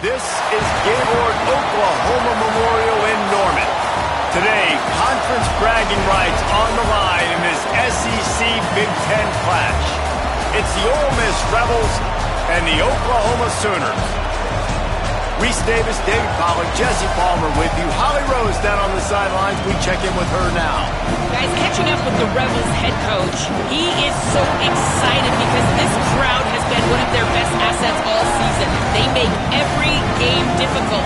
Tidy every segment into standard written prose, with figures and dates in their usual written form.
This is Gaylord Oklahoma Memorial in Norman. Today, conference bragging rights on the line in this SEC Big Ten clash. It's the Ole Miss Rebels and the Oklahoma Sooners. Reese Davis, David Pollack, Jesse Palmer with you. Holly Rose down on the sidelines. We check in with her now. Guys, catching up with the Rebels head coach, he is so excited because this crowd has been one of their best assets all season. They make every game difficult.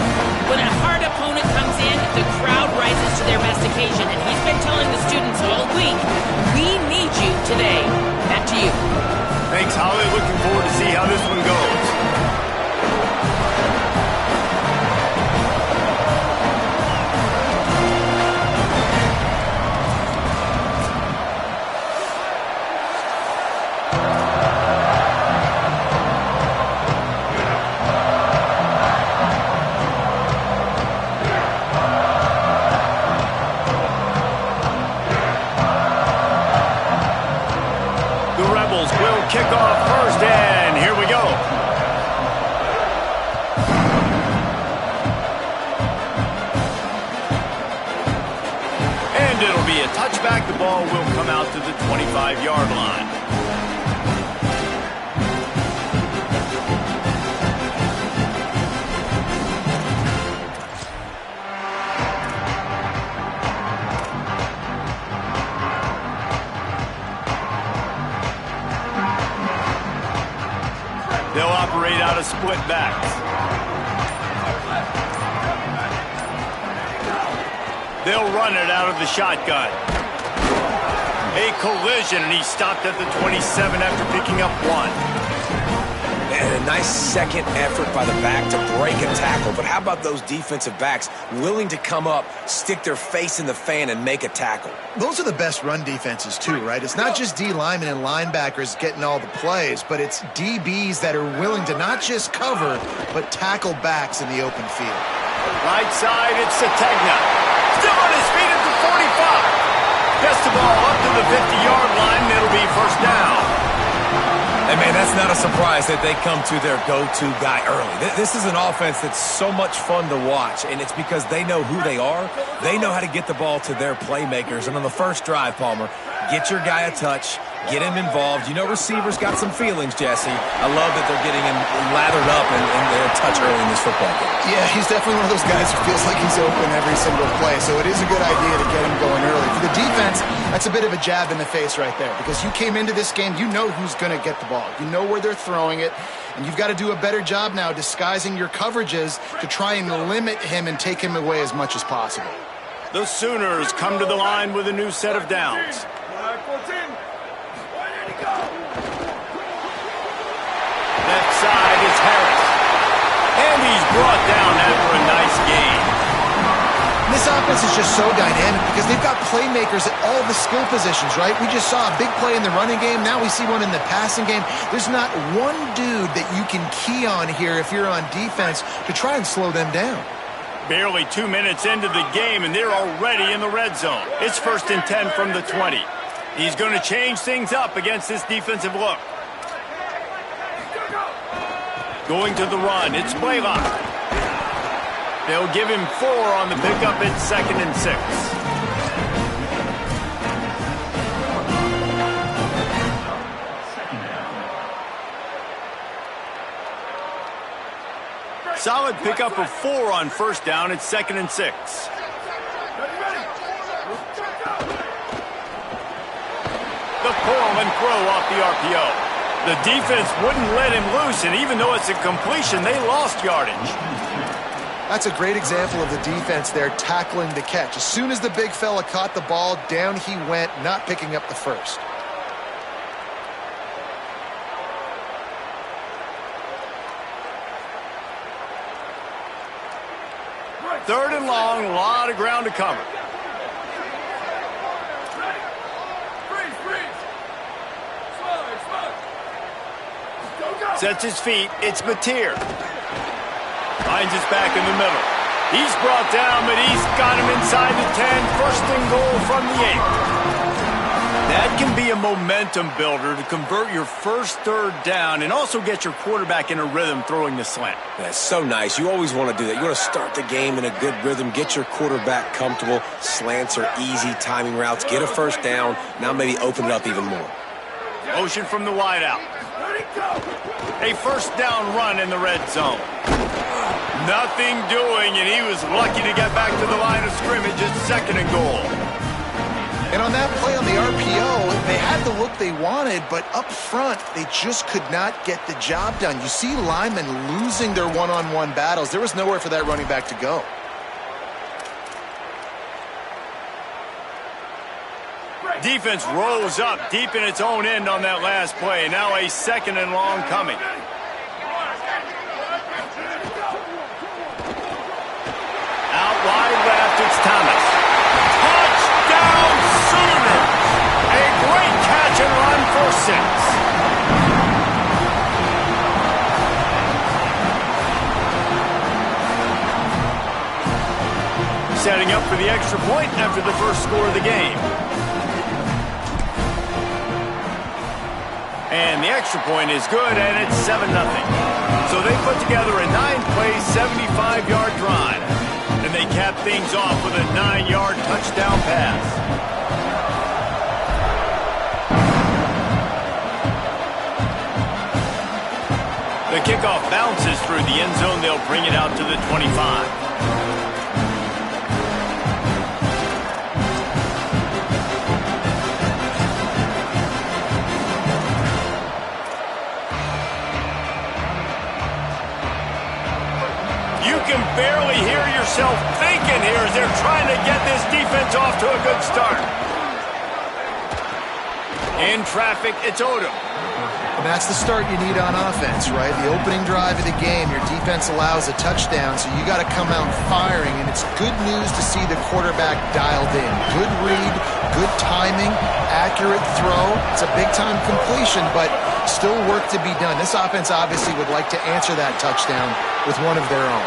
When a hard opponent comes in, the crowd rises to their best occasion, and he's been telling the students all week, we need you today. Back to you. Thanks, Holly. Looking forward to see how this one goes. Kick off first, and here we go. And it'll be a touchback. The ball will come out to the 25-yard line. They'll operate out of split backs. They'll run it out of the shotgun. A collision, and he stopped at the 27 after picking up one. And a nice second effort by the back to break a tackle. But how about those defensive backs willing to come up, stick their face in the fan, and make a tackle? Those are the best run defenses, too, right? It's not just D linemen and linebackers getting all the plays, but it's DBs that are willing to not just cover, but tackle backs in the open field. Right side, it's Sategna. Still on his feet at the 45. Gets the ball up to the 50-yard line, and it'll be first down. Hey, man, that's not a surprise that they come to their go-to guy early. This is an offense that's so much fun to watch, and it's because they know who they are. They know how to get the ball to their playmakers. And on the first drive, Palmer, get your guy a touch, get him involved. You know receivers got some feelings, Jesse. I love that they're getting him lathered up and a touch early in this football game. Yeah, he's definitely one of those guys who feels like he's open every single play, so it is a good idea to get him going early. For the defense, that's a bit of a jab in the face right there, because you came into this game, you know who's going to get the ball. You know where they're throwing it, and you've got to do a better job now disguising your coverages to try and limit him and take him away as much as possible. The Sooners come to the line with a new set of downs. Left side is Harris. And he's brought down after a nice gain. This offense is just so dynamic because they've got playmakers at all the skill positions, right? We just saw a big play in the running game. Now we see one in the passing game. There's not one dude that you can key on here if you're on defense to try and slow them down. Barely 2 minutes into the game, and they're already in the red zone. It's 1st and 10 from the 20. He's going to change things up against this defensive look. Going to the run, it's Blaylock. They'll give him 4 on the pickup. It's 2nd and 6. Solid pickup of 4 on first down. It's 2nd and 6. The pull and throw off the RPO. The defense wouldn't let him loose, and even though it's a completion, they lost yardage. That's a great example of the defense there tackling the catch. As soon as the big fella caught the ball, down he went, not picking up the first. Third and long, a lot of ground to cover. Sets his feet, it's Mateer. Finds his back in the middle. He's brought down, but he's got him inside the 10. 1st and goal from the 8. That can be a momentum builder to convert your first third down and also get your quarterback in a rhythm throwing the slant. That's so nice. You always want to do that. You want to start the game in a good rhythm, get your quarterback comfortable. Slants are easy timing routes. Get a first down. Now maybe open it up even more. Motion from the wideout. A first down run in the red zone. Nothing doing, and he was lucky to get back to the line of scrimmage at 2nd and goal. And on that play on the RPO, they had the look they wanted, but up front, they just could not get the job done. You see linemen losing their one-on-one battles. There was nowhere for that running back to go. Defense rose up deep in its own end on that last play. Now a 2nd and long coming. Out wide left, it's Thomas. Touchdown Sooners! A great catch and run for 6. Setting up for the extra point after the first score of the game. And the extra point is good, and it's 7-0. So they put together a 9-play, 75-yard drive. And they cap things off with a 9-yard touchdown pass. The kickoff bounces through the end zone. They'll bring it out to the 25. You can barely hear yourself thinking here as they're trying to get this defense off to a good start. In traffic, it's Odom. And that's the start you need on offense, right? The opening drive of the game, your defense allows a touchdown, so you got to come out firing, and it's good news to see the quarterback dialed in. Good read, good timing, accurate throw. It's a big-time completion, but still work to be done. This offense obviously would like to answer that touchdown with one of their own.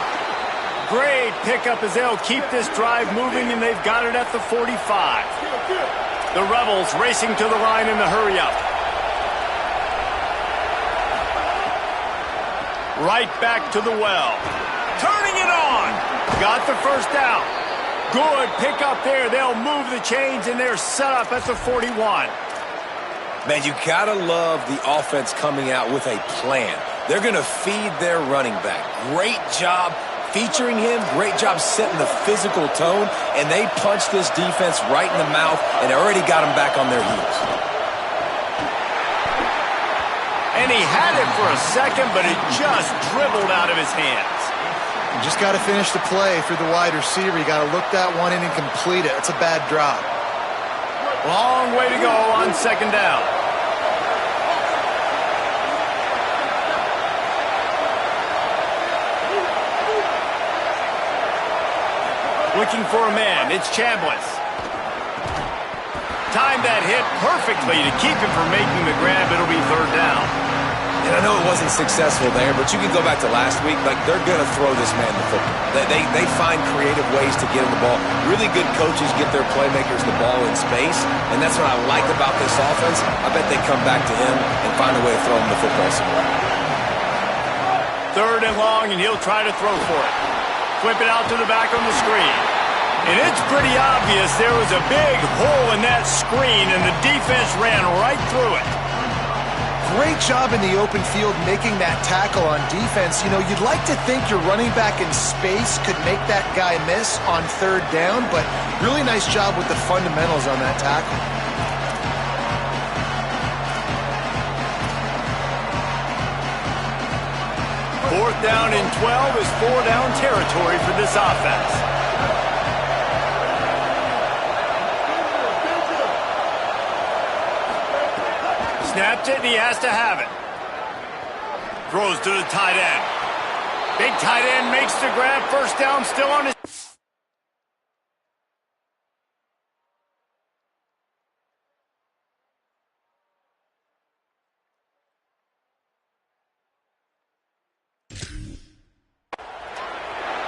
Great pickup as they'll keep this drive moving, and they've got it at the 45. The Rebels racing to the line in the hurry-up. Right back to the well. Turning it on. Got the first down. Good pickup there. They'll move the chains, and they're set up at the 41. Man, you gotta love the offense coming out with a plan. They're gonna feed their running back. Great job featuring him. Great job setting the physical tone, and they punched this defense right in the mouth, and they already got them back on their heels. And he had it for a second, but it just dribbled out of his hands. You just got to finish the play through the wide receiver. You got to look that one in and complete it. It's a bad drop. Long way to go on 2nd down. Looking for a man. It's Chambliss. Timed that hit perfectly to keep him from making the grab. It'll be 3rd down. And I know it wasn't successful there, but you can go back to last week. Like, they're going to throw this man the football. They find creative ways to get him the ball. Really good coaches get their playmakers the ball in space, and that's what I like about this offense. I bet they come back to him and find a way to throw him the football somewhere. 3rd and long, and he'll try to throw for it. Flip it out to the back on the screen. And it's pretty obvious there was a big hole in that screen, and the defense ran right through it. Great job in the open field making that tackle on defense. You know, you'd like to think your running back in space could make that guy miss on 3rd down, but really nice job with the fundamentals on that tackle. Fourth down and 12 is 4-down territory for this offense. Snapped it, and he has to have it. Throws to the tight end. Big tight end makes the grab. First down, still on his...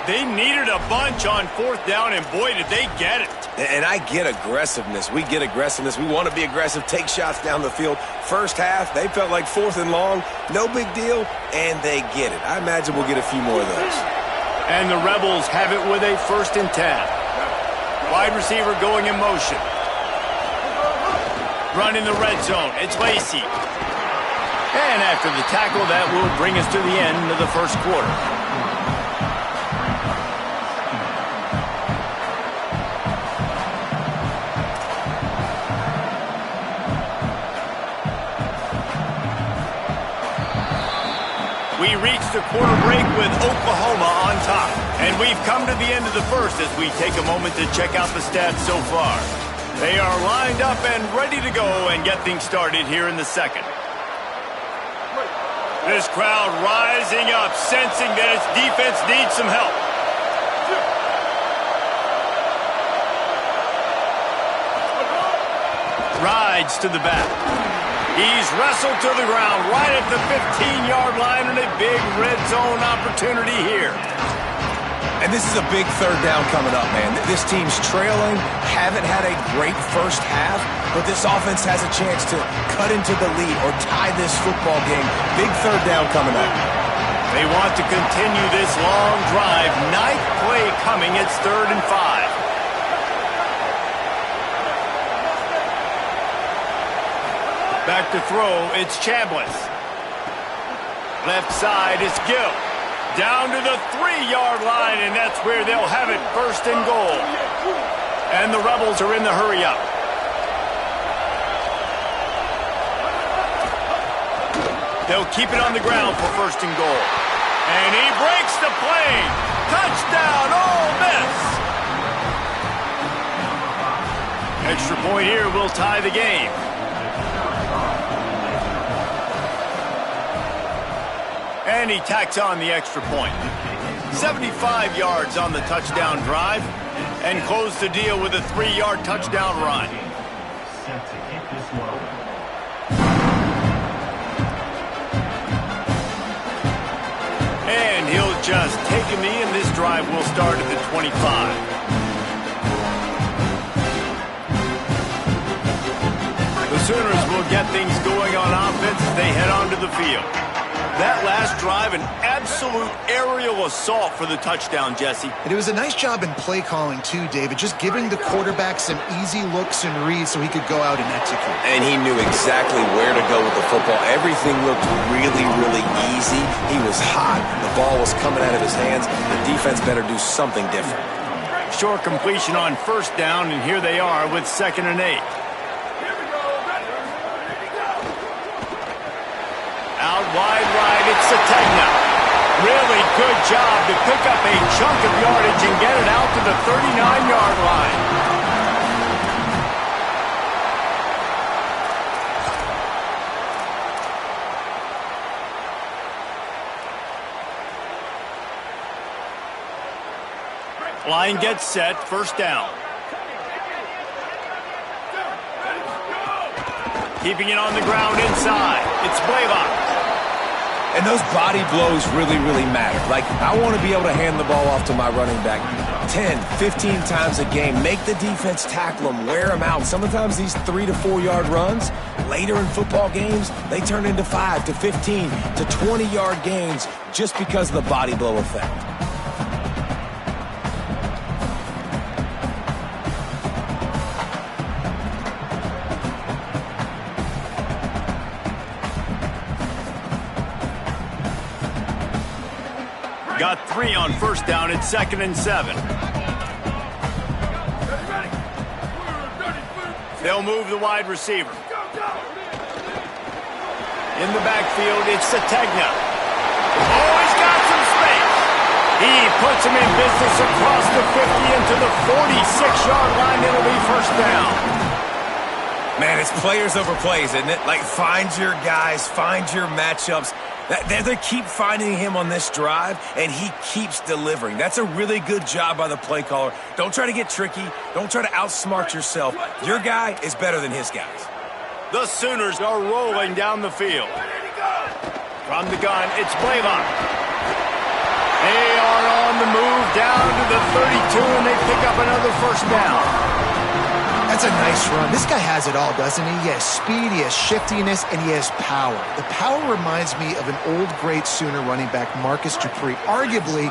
They needed a bunch on 4th down, and boy, did they get it. And I get aggressiveness. We get aggressiveness. We want to be aggressive, take shots down the field. First half, they felt like 4th and long. No big deal, and they get it. I imagine we'll get a few more of those. And the Rebels have it with a 1st and 10. Wide receiver going in motion. Running the red zone. It's Lacey. And after the tackle, that will bring us to the end of the first quarter. We reach the quarter break with Oklahoma on top. And we've come to the end of the first as we take a moment to check out the stats so far. They are lined up and ready to go and get things started here in the second. This crowd rising up, sensing that its defense needs some help. Rides to the back. He's wrestled to the ground right at the 15-yard line, and a big red zone opportunity here. And this is a big 3rd down coming up, man. This team's trailing, haven't had a great first half, but this offense has a chance to cut into the lead or tie this football game. Big 3rd down coming up. They want to continue this long drive. 9th play coming. It's 3rd and 5. Back to throw, it's Chambliss. Left side is Gill. Down to the 3-yard line, and that's where they'll have it, 1st and goal. And the Rebels are in the hurry-up. They'll keep it on the ground for 1st and goal. And he breaks the play. Touchdown, Ole Miss. Extra point here will tie the game. And he tacks on the extra point. 75 yards on the touchdown drive, and close the deal with a 3-yard touchdown run. And he'll just take a knee, and this drive will start at the 25. The Sooners will get things going on offense as they head onto the field. That last drive, an absolute aerial assault for the touchdown, Jesse. And it was a nice job in play calling, too, David, just giving the quarterback some easy looks and reads so he could go out and execute. And he knew exactly where to go with the football. Everything looked really, really easy. He was hot. The ball was coming out of his hands. The defense better do something different. Short completion on 1st down, and here they are with 2nd and 8. Out wide right, it's Sategna. Really good job to pick up a chunk of yardage and get it out to the 39-yard line. Line gets set, 1st down. Keeping it on the ground inside. It's Blaylock. And those body blows really, really matter. Like, I want to be able to hand the ball off to my running back 10, 15 times a game. Make the defense tackle them, wear them out. Sometimes these 3 to 4 yard runs, later in football games, they turn into 5 to 15 to 20-yard gains just because of the body blow effect. Got 3 on 1st down. It's 2nd and 7. They'll move the wide receiver. In the backfield, it's Sategna. Oh, he's got some space. He puts him in business across the 50 into the 46-yard line. It'll be 1st down. Man, it's players over plays, isn't it? Like, find your guys, find your matchups. They keep finding him on this drive, and he keeps delivering. That's a really good job by the play caller. Don't try to get tricky. Don't try to outsmart yourself. Your guy is better than his guys. The Sooners are rolling down the field. From the gun, it's Blaylock. They are on the move down to the 32, and they pick up another first down. That's a nice run. This guy has it all, doesn't he? He has speed, he has shiftiness, and he has power. The power reminds me of an old great Sooner running back, Marcus Dupree, arguably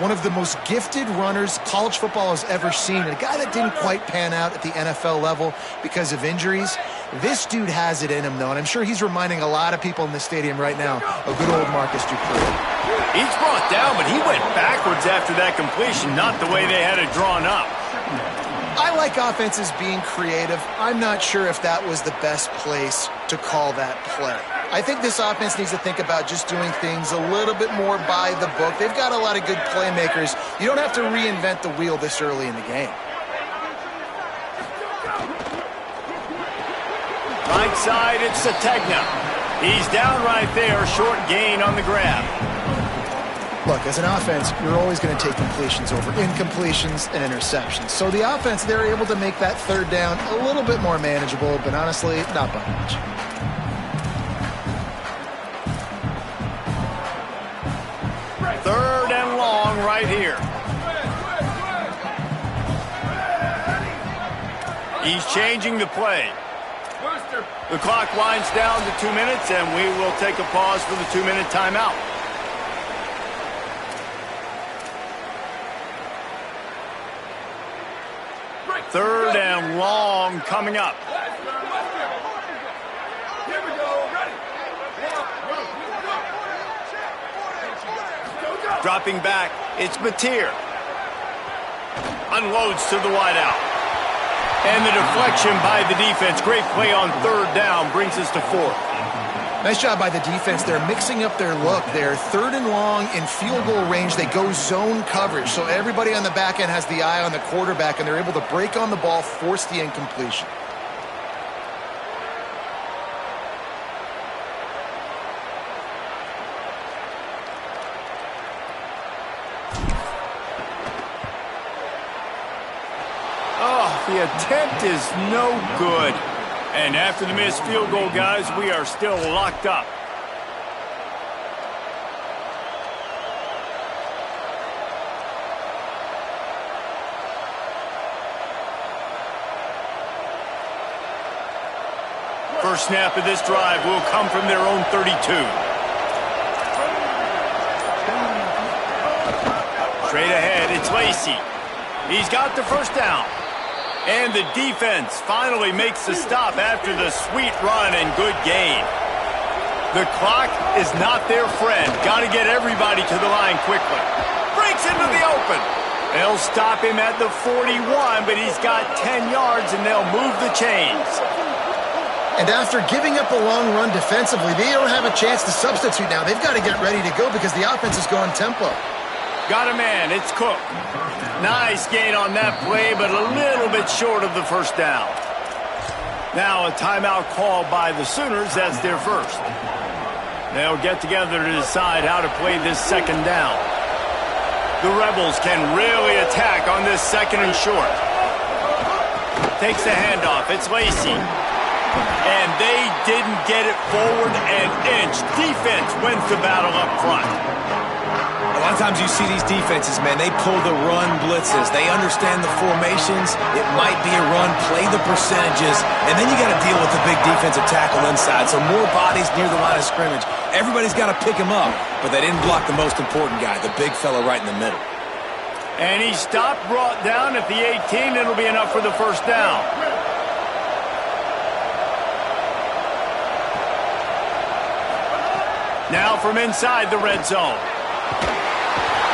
one of the most gifted runners college football has ever seen. A guy that didn't quite pan out at the NFL level because of injuries. This dude has it in him, though, and I'm sure he's reminding a lot of people in the stadium right now of good old Marcus Dupree. He's brought down, but he went backwards after that completion, not the way they had it drawn up. I like offenses being creative. I'm not sure if that was the best place to call that play. I think this offense needs to think about just doing things a little bit more by the book. They've got a lot of good playmakers. You don't have to reinvent the wheel this early in the game. Right side, it's Sategna. He's down right there, short gain on the grab. Look, as an offense, you're always going to take completions over incompletions and interceptions. So the offense, they're able to make that third down a little bit more manageable, but honestly, not by much. Third and long right here. He's changing the play. The clock winds down to 2 minutes, and we will take a pause for the 2-minute timeout. Third and long coming up. Dropping back, it's Mateer. Unloads to the wideout. And the deflection by the defense. Great play on third down brings us to fourth. Nice job by the defense. They're mixing up their look. They're third and long in field goal range. They go zone coverage. So everybody on the back end has the eye on the quarterback, and they're able to break on the ball, force the incompletion. Oh, the attempt is no good. And after the missed field goal, guys, we are still locked up. First snap of this drive will come from their own 32. Straight ahead, it's Lacey. He's got the first down. And the defense finally makes the stop after the sweet run and good gain. The clock is not their friend. Got to get everybody to the line quickly. Breaks into the open. They'll stop him at the 41, but he's got 10 yards, and they'll move the chains. And after giving up a long run defensively, they don't have a chance to substitute now. They've got to get ready to go because the offense is going tempo. Got a man. It's Cook. Nice gain on that play, but a little bit short of the first down. Now a timeout call by the Sooners. That's their first. They'll get together to decide how to play this second down. The Rebels can really attack on this second and short. Takes the handoff. It's Lacey. And they didn't get it forward an inch. Defense wins the battle up front. A lot of times you see these defenses, man, they pull the run blitzes. They understand the formations. It might be a run, play the percentages, and then you got to deal with the big defensive tackle inside. So more bodies near the line of scrimmage. Everybody's got to pick him up, but they didn't block the most important guy, the big fella right in the middle. And he stopped, brought down at the 18. It'll be enough for the first down. Now from inside the red zone.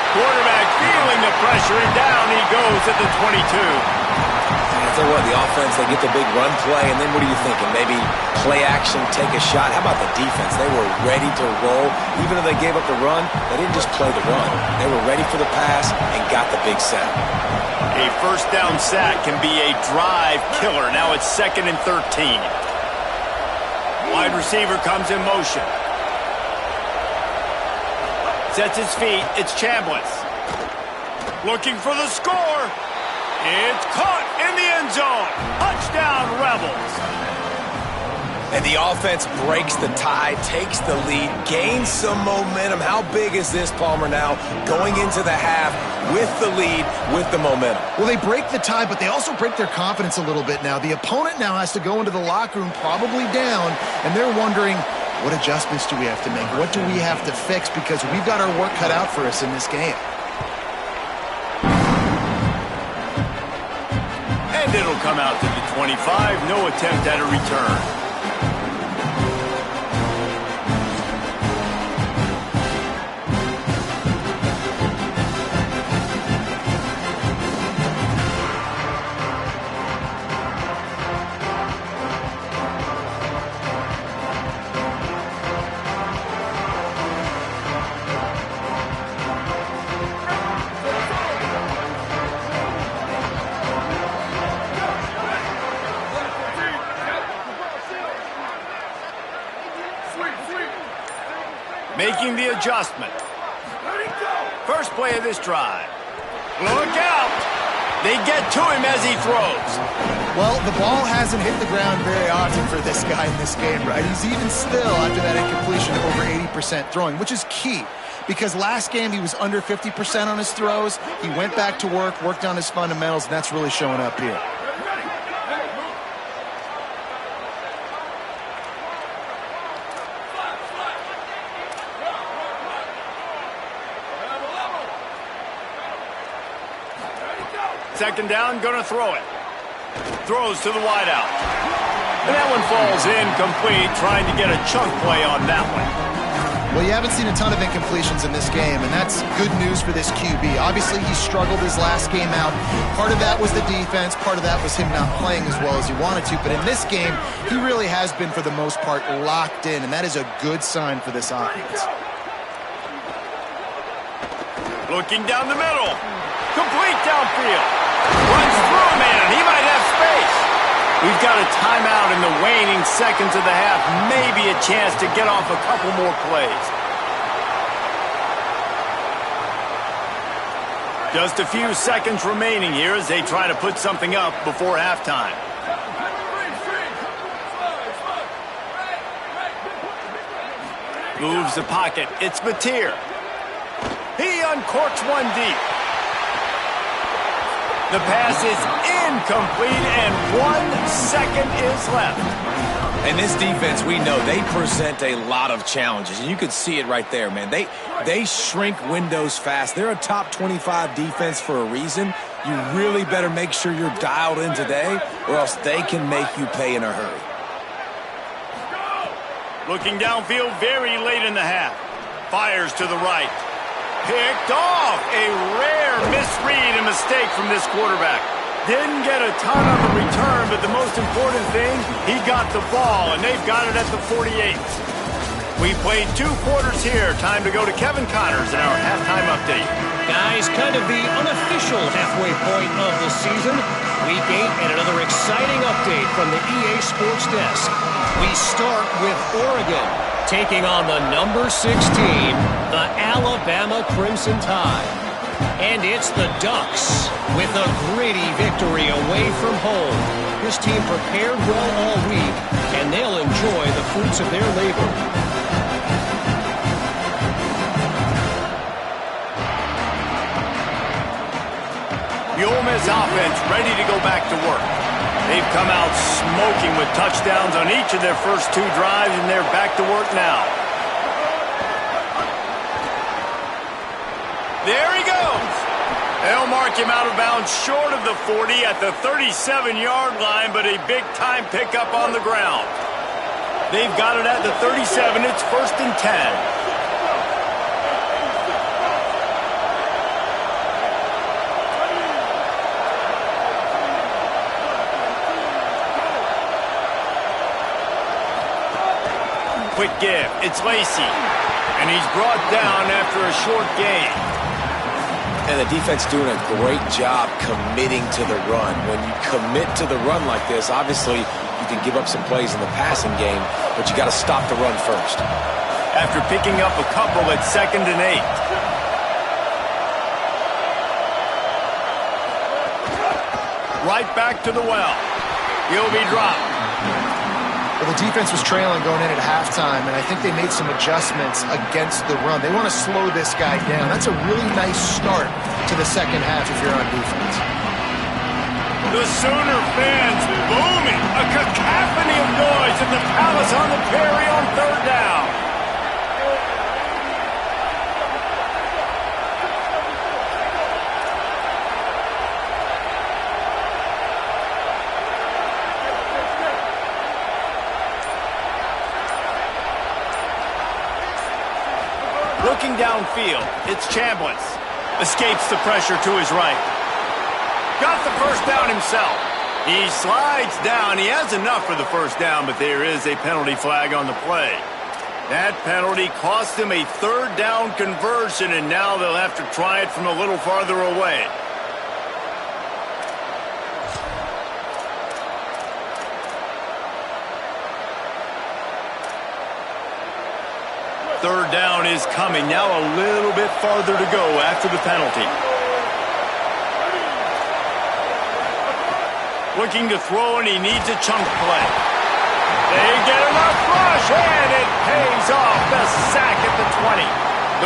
Quarterback feeling the pressure, and down he goes at the 22. I tell you what, the offense, they get the big run play, and then what are you thinking? Maybe play action, take a shot. How about the defense? They were ready to roll. Even though they gave up the run, they didn't just play the run. They were ready for the pass and got the big sack. A first down sack can be a drive killer. Now it's 2nd and 13. Wide receiver comes in motion. Sets his feet. It's Chambliss. Looking for the score. It's caught in the end zone. Touchdown, Rebels. And the offense breaks the tie, takes the lead, gains some momentum. How big is this, Palmer, now going into the half with the lead, with the momentum? Well, they break the tie, but they also break their confidence a little bit now. The opponent now has to go into the locker room probably down, and they're wondering, what adjustments do we have to make? What do we have to fix? Because we've got our work cut out for us in this game. And it'll come out to the 25. No attempt at a return. Making the adjustment. First play of this drive. Look out! They get to him as he throws. Well, the ball hasn't hit the ground very often for this guy in this game, right? He's even still, after that incompletion, over 80% throwing, which is key. Because last game he was under 50% on his throws. He went back to work, worked on his fundamentals, and that's really showing up here. Second down, gonna throw it. Throws to the wideout. And that one falls incomplete, trying to get a chunk play on that one. Well, you haven't seen a ton of incompletions in this game, and that's good news for this QB. Obviously, he struggled his last game out. Part of that was the defense. Part of that was him not playing as well as he wanted to. But in this game, he really has been, for the most part, locked in, and that is a good sign for this offense. Looking down the middle. Complete downfield. Runs through a man. He might have space. We've got a timeout in the waning seconds of the half. Maybe a chance to get off a couple more plays. Just a few seconds remaining here as they try to put something up before halftime. Moves the pocket. It's Mateer. He uncorks one deep. The pass is incomplete, and 1 second is left. And this defense, we know, they present a lot of challenges. And you can see it right there, man. They shrink windows fast. They're a top 25 defense for a reason. You really better make sure you're dialed in today, or else they can make you pay in a hurry. Looking downfield very late in the half. Fires to the right. Picked off. A rare misread and mistake from this quarterback. Didn't get a ton on the return, but the most important thing, he got the ball, and they've got it at the 48. We played 2 quarters here. Time to go to Kevin Connors in our halftime update. Guys, kind of the unofficial halfway point of the season. Week 8 and another exciting update from the EA Sports Desk. We start with Oregon taking on the number 6 team, the Alabama Crimson Tide. And it's the Ducks with a gritty victory away from home. This team prepared well all week, and they'll enjoy the fruits of their labor. The Ole Miss offense ready to go back to work. They've come out smoking with touchdowns on each of their first 2 drives, and they're back to work now. There he goes. They'll mark him out of bounds short of the 40 at the 37-yard line, but a big-time pickup on the ground. They've got it at the 37. It's 1st and 10. Quick give. It's Lacey. And he's brought down after a short gain. And the defense doing a great job committing to the run. When you commit to the run like this, obviously you can give up some plays in the passing game, but you got to stop the run first. After picking up a couple at 2nd and 8. Right back to the well. He'll be dropped. Well, the defense was trailing going in at halftime, and I think they made some adjustments against the run. They want to slow this guy down. That's a really nice start to the second half if you're on defense. The Sooner fans booming. A cacophony of noise at the Palace on the Prairie on third down. Looking downfield, it's Chambliss. Escapes the pressure to his right. Got the first down himself. He slides down. He has enough for the first down, but there is a penalty flag on the play. That penalty cost him a third down conversion, and now they'll have to try it from a little farther away. Third down is coming. Now a little bit farther to go after the penalty. Looking to throw, and he needs a chunk play. They get enough rush, and it pays off. The sack at the 20.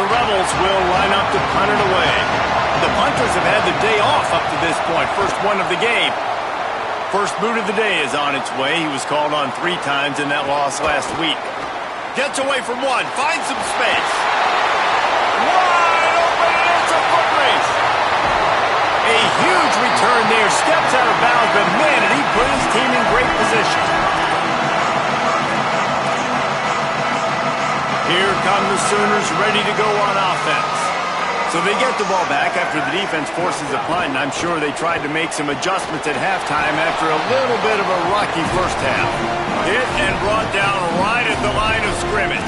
The Rebels will line up to punt it away. The punters have had the day off up to this point. First one of the game. First boot of the day is on its way. He was called on 3 times in that loss last week. Gets away from one, finds some space. Wide open, and it's a foot race. A huge return there, steps out of bounds, but man, did he put his team in great position. Here come the Sooners ready to go on offense. So they get the ball back after the defense forces a punt, and I'm sure they tried to make some adjustments at halftime after a little bit of a rocky first half. Hit and brought down right at the line of scrimmage.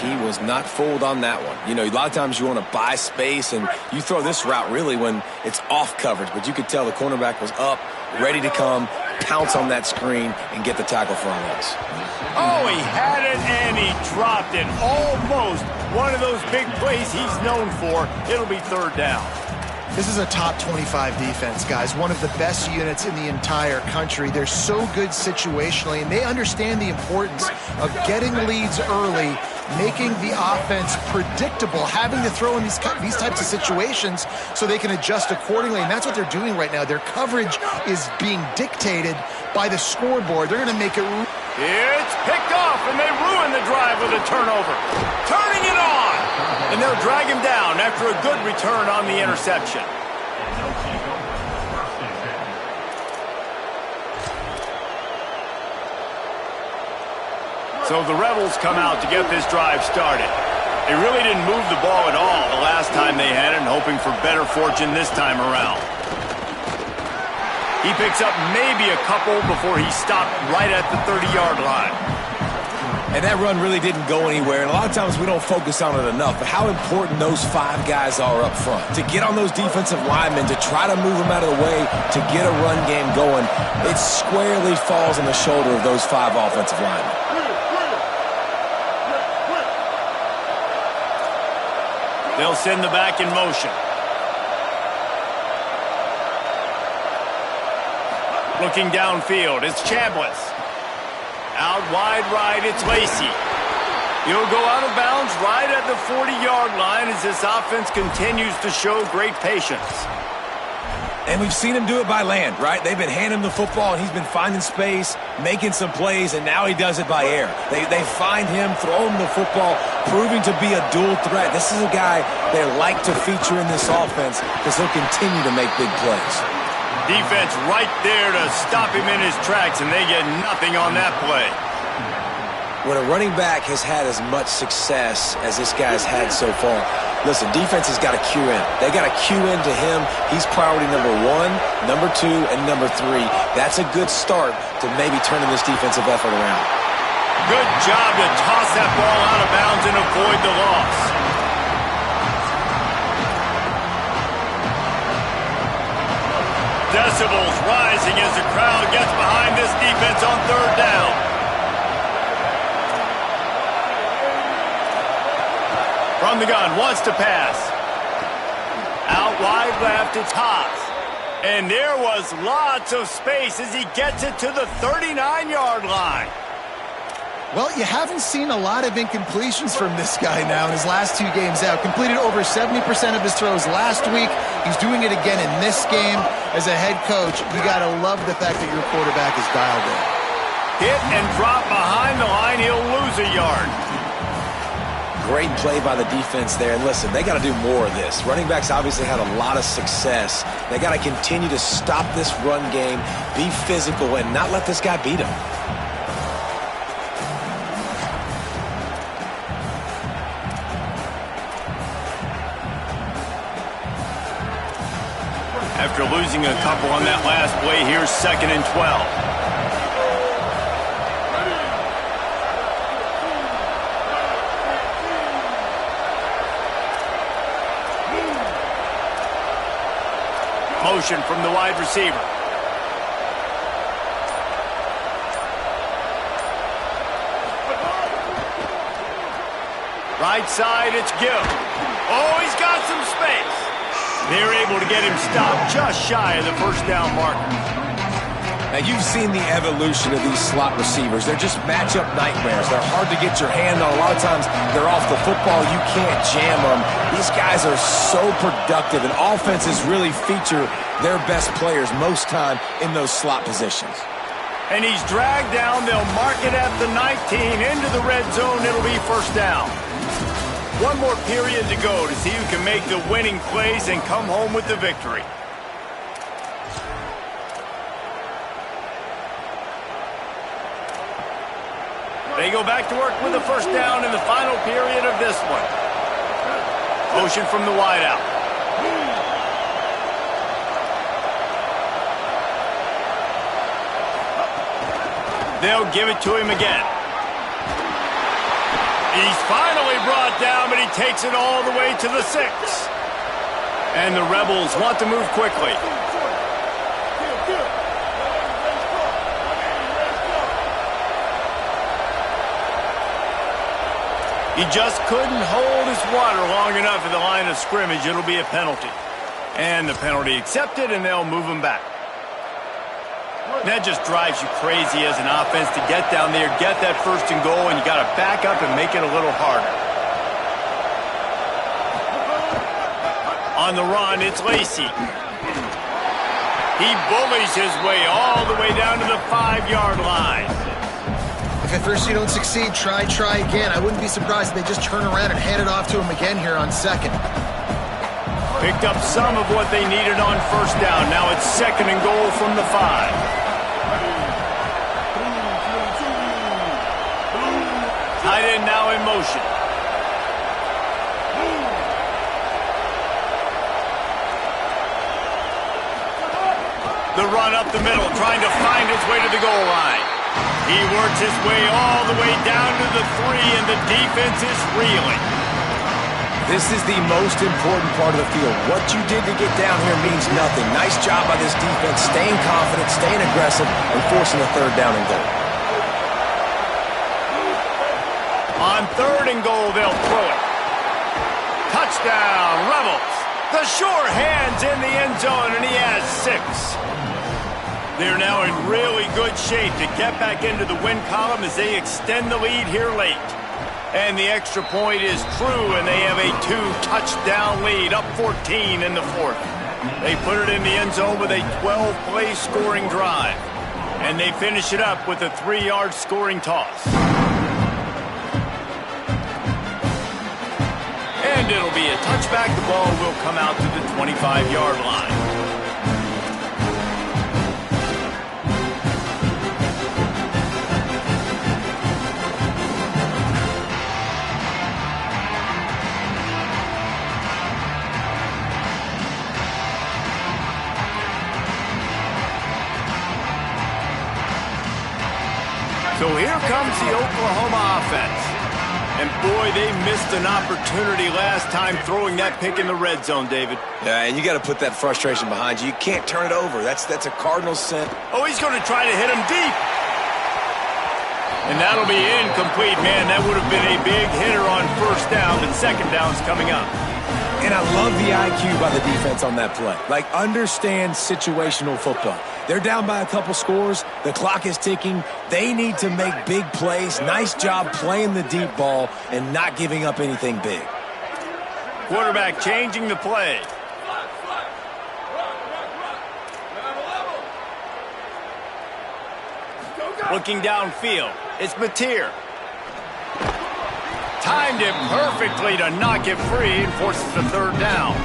He was not fooled on that one. You know, a lot of times you want to buy space, and you throw this route really when it's off coverage, but you could tell the cornerback was up, ready to come, pounce on that screen, and get the tackle for a loss. Oh, he had it, and he dropped it. Almost one of those big plays he's known for. It'll be third down. This is a top 25 defense, guys. One of the best units in the entire country. They're so good situationally, and they understand the importance of getting leads early, making the offense predictable, having to throw in these types of situations so they can adjust accordingly, and that's what they're doing right now. Their coverage is being dictated by the scoreboard. They're going to make it... It's picked off, and they ruin the drive with a turnover. Turning it on! And they'll drag him down after a good return on the interception. So the Rebels come out to get this drive started. They really didn't move the ball at all the last time they had it, and hoping for better fortune this time around. He picks up maybe a couple before he stopped right at the 30-yard line. And that run really didn't go anywhere, and a lot of times we don't focus on it enough, but how important those 5 guys are up front. To get on those defensive linemen, to try to move them out of the way, to get a run game going, it squarely falls on the shoulder of those 5 offensive linemen. They'll send the back in motion. Looking downfield, it's Chambliss. Out wide right, it's Lacey. He'll go out of bounds right at the 40-yard line as this offense continues to show great patience. And we've seen him do it by land, right? They've been handing him the football, and he's been finding space, making some plays, and now he does it by air. They find him, throw him the football, proving to be a dual threat. This is a guy they like to feature in this offense because he'll continue to make big plays. Defense right there to stop him in his tracks, and they get nothing on that play. When a running back has had as much success as this guy's had so far, listen, defense has got to cue in. They got to cue into him. He's priority number 1, number 2, and number 3. That's a good start to maybe turning this defensive effort around. Good job to toss that ball out of bounds and avoid the loss. Decibels rising as the crowd gets behind this defense on third down. From the gun, wants to pass. Out wide left, it's Haas. And there was lots of space as he gets it to the 39-yard line. Well, you haven't seen a lot of incompletions from this guy now in his last 2 games out. Completed over 70% of his throws last week. He's doing it again in this game. As a head coach, you got to love the fact that your quarterback is dialed in. Hit and drop behind the line. He'll lose a yard. Great play by the defense there. And listen, they got to do more of this. Running backs obviously had a lot of success. They got to continue to stop this run game, be physical, and not let this guy beat them. After losing a couple on that last play, here's 2nd and 12. Motion from the wide receiver. Right side, it's Gill. Oh, he's got some space. They're able to get him stopped just shy of the first down marker. Now, you've seen the evolution of these slot receivers. They're just matchup nightmares. They're hard to get your hand on. A lot of times, they're off the football. You can't jam them. These guys are so productive, and offenses really feature their best players most time in those slot positions. And he's dragged down. They'll mark it at the 19. Into the red zone. It'll be first down. One more period to go to see who can make the winning plays and come home with the victory. They go back to work with the first down in the final period of this one. Motion from the wideout. They'll give it to him again. He's finally brought down, but he takes it all the way to the 6. And the Rebels want to move quickly. He just couldn't hold his water long enough at the line of scrimmage. It'll be a penalty. And the penalty accepted, and they'll move him back. That just drives you crazy as an offense to get down there, get that 1st and goal, and you got to back up and make it a little harder. On the run, it's Lacey. He bullies his way all the way down to the 5-yard line. If at first you don't succeed, try again. I wouldn't be surprised if they just turn around and hand it off to him again here on 2nd. Picked up some of what they needed on 1st down. Now it's 2nd and goal from the 5. Tight end now in motion. The run up the middle, trying to find his way to the goal line. He works his way all the way down to the 3, and the defense is reeling. This is the most important part of the field. What you did to get down here means nothing. Nice job by this defense, staying confident, staying aggressive, and forcing a 3rd down and goal. On 3rd and goal, they'll throw it. Touchdown, Rebels. The sure hands in the end zone, and he has 6. They're now in really good shape to get back into the win column as they extend the lead here late. And the extra point is true, and they have a 2-touchdown lead, up 14 in the 4th. They put it in the end zone with a 12-play scoring drive. And they finish it up with a 3-yard scoring toss. And it'll be a touchback. The ball will come out to the 25-yard line. So here comes the Oklahoma offense. And boy, they missed an opportunity last time throwing that pick in the red zone, David. Yeah, and you got to put that frustration behind you. You can't turn it over. That's a Cardinals sin. Oh, he's going to try to hit him deep. And that'll be incomplete. Man, that would have been a big hitter on 1st down, but 2nd down's coming up. And I love the IQ by the defense on that play. Like, understand situational football. They're down by a couple scores. The clock is ticking. They need to make big plays. Nice job playing the deep ball and not giving up anything big. Quarterback changing the play. Looking downfield. It's Mateer. Timed it perfectly to not get free and forces the third down.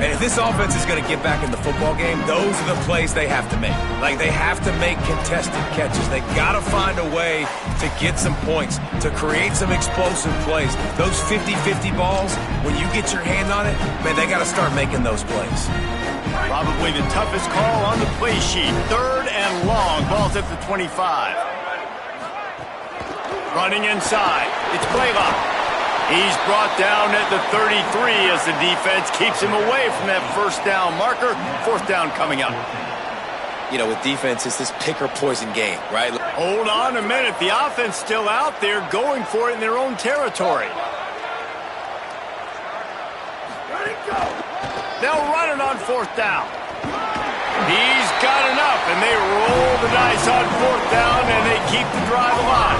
And if this offense is going to get back in the football game, those are the plays they have to make. Like, they have to make contested catches. They got to find a way to get some points, to create some explosive plays. Those 50-50 balls, when you get your hand on it, man, they got to start making those plays. Probably the toughest call on the play sheet. Third and long. Ball's at the 25. Running inside. It's Blaylock. He's brought down at the 33 as the defense keeps him away from that first down marker. Fourth down coming up. You know, with defense, it's this pick or poison game, right? Hold on a minute. The offense still out there going for it in their own territory. They'll run it on fourth down. He's got enough, and they roll the dice on fourth down, and they keep the drive alive.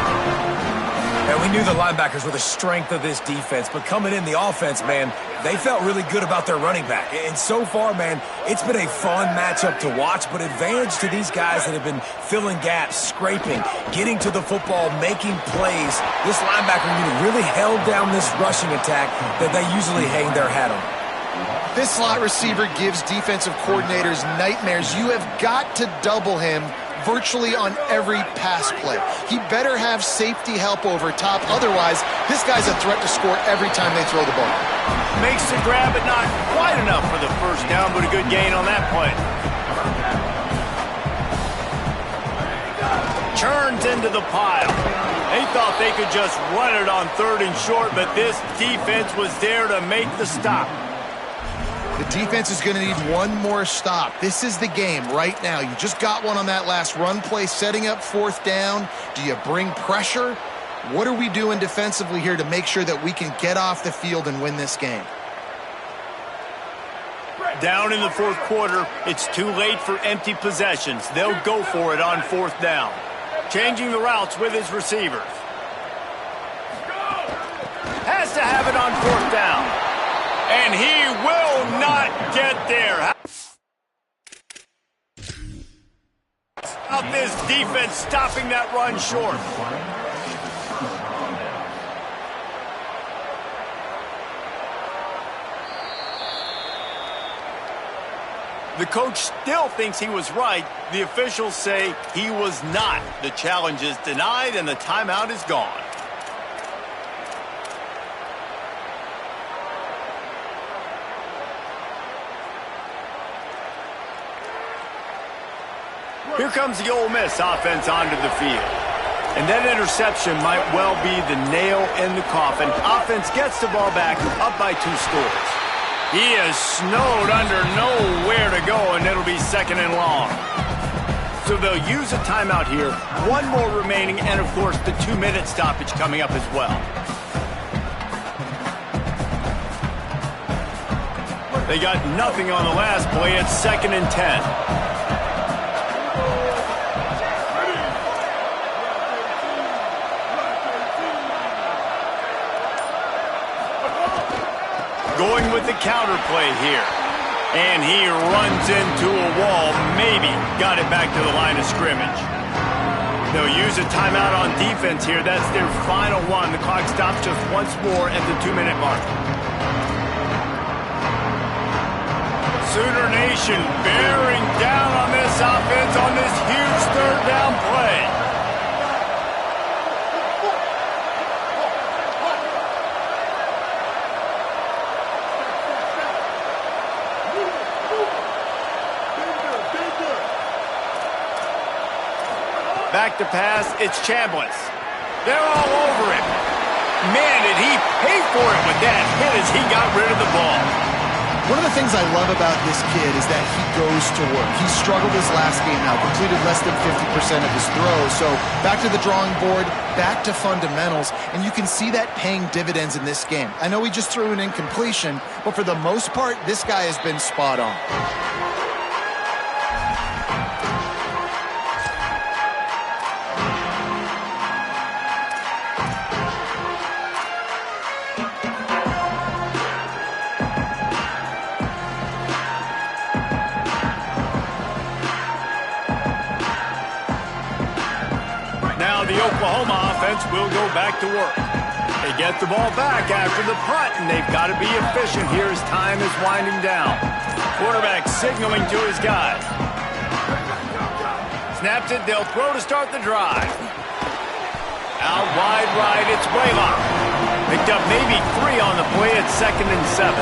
And we knew the linebackers were the strength of this defense, but coming in the offense, man, they felt really good about their running back. And so far, man, it's been a fun matchup to watch, but advantage to these guys that have been filling gaps, scraping, getting to the football, making plays. This linebacker unit really held down this rushing attack that they usually hang their hat on. This slot receiver gives defensive coordinators nightmares. You have got to double him virtually on every pass play. He better have safety help over top. Otherwise, this guy's a threat to score every time they throw the ball. Makes the grab, but not quite enough for the first down, but a good gain on that play. Churns into the pile. They thought they could just run it on third and short, but this defense was there to make the stop. The defense is going to need one more stop. This is the game right now. You just got one on that last run play, setting up fourth down. Do you bring pressure? What are we doing defensively here to make sure that we can get off the field and win this game? Down in the fourth quarter, it's too late for empty possessions. They'll go for it on fourth down. Changing the routes with his receivers. Has to have it on fourth down. And he will not get there. How about this defense stopping that run short? The coach still thinks he was right. The officials say he was not. The challenge is denied and the timeout is gone. Here comes the Ole Miss offense onto the field. And that interception might well be the nail in the coffin. Offense gets the ball back up by 2 scores. He is snowed under nowhere to go, and it'll be second and long. So they'll use a timeout here. One more remaining, and of course the 2-minute stoppage coming up as well. They got nothing on the last play. It's second and 10. Going with the counter play here. And he runs into a wall. Maybe got it back to the line of scrimmage. They'll use a timeout on defense here. That's their final one. The clock stops just once more at the 2-minute mark. Sooner Nation bearing down on this offense on this huge third down play. Back to pass, it's Chambliss. They're all over him. Man, did he pay for it with that hit as he got rid of the ball. One of the things I love about this kid is that he goes to work. He struggled his last game out, completed less than 50% of his throws. So back to the drawing board, back to fundamentals, and you can see that paying dividends in this game. I know he just threw an incompletion, but for the most part, this guy has been spot on. Now the Oklahoma offense will go back to work. They get the ball back after the punt, and they've got to be efficient here as time is winding down. Quarterback signaling to his guys. Snaps it, they'll throw to start the drive. Out wide right, it's Blaylock. Picked up maybe 3 on the play at 2nd and 7.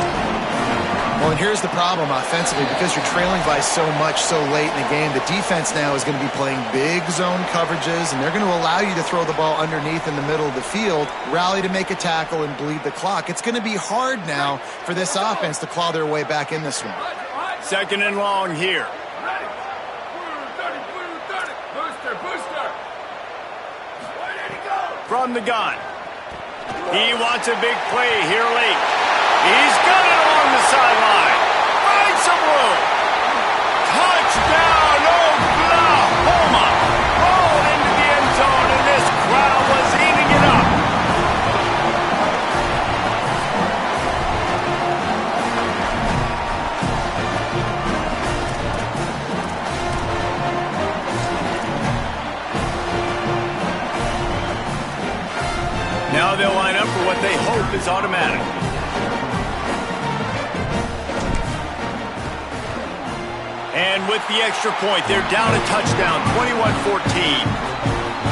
Well, and here's the problem offensively. Because you're trailing by so much so late in the game, the defense now is going to be playing big zone coverages, and they're going to allow you to throw the ball underneath in the middle of the field, rally to make a tackle, and bleed the clock. It's going to be hard now for this offense to claw their way back in this one. 2nd and long here. From the gun. He wants a big play here late. He's got it along the sideline. Finds some room. Touchdown, Oklahoma. Rolled into the end zone, and this crowd was eating it up. Now they'll line up for what they hope is automatic. And with the extra point, they're down a touchdown, 21-14.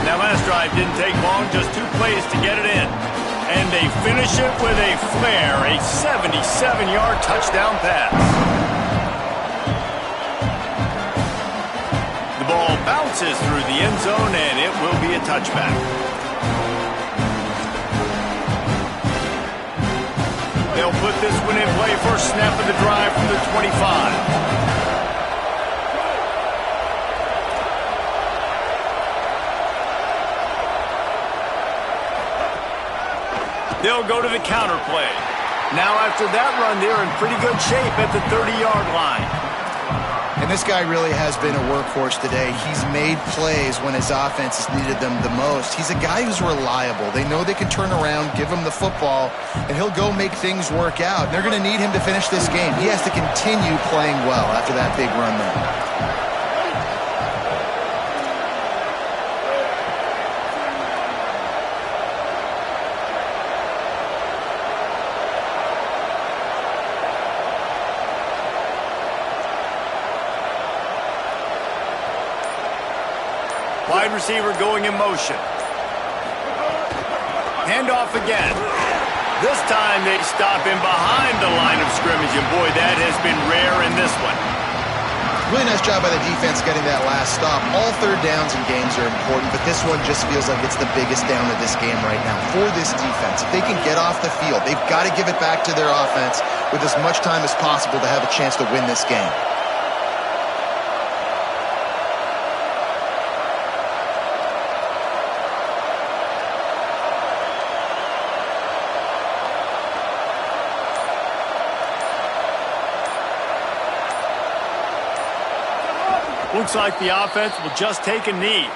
That last drive didn't take long, just 2 plays to get it in. And they finish it with a flair, a 77-yard touchdown pass. The ball bounces through the end zone, and it will be a touchback. They'll put this one in play, first snap of the drive from the 25. They'll go to the counter play. Now after that run, they're in pretty good shape at the 30-yard line. And this guy really has been a workhorse today. He's made plays when his offense has needed them the most. He's a guy who's reliable. They know they can turn around, give him the football, and he'll go make things work out. They're going to need him to finish this game. He has to continue playing well after that big run there. Wide receiver going in motion. Handoff again. This time they stop him behind the line of scrimmage, and boy, that has been rare in this one. Really nice job by the defense getting that last stop. All third downs in games are important, but this one just feels like it's the biggest down of this game right now for this defense. If they can get off the field, they've got to give it back to their offense with as much time as possible to have a chance to win this game. Looks like the offense will just take a knee.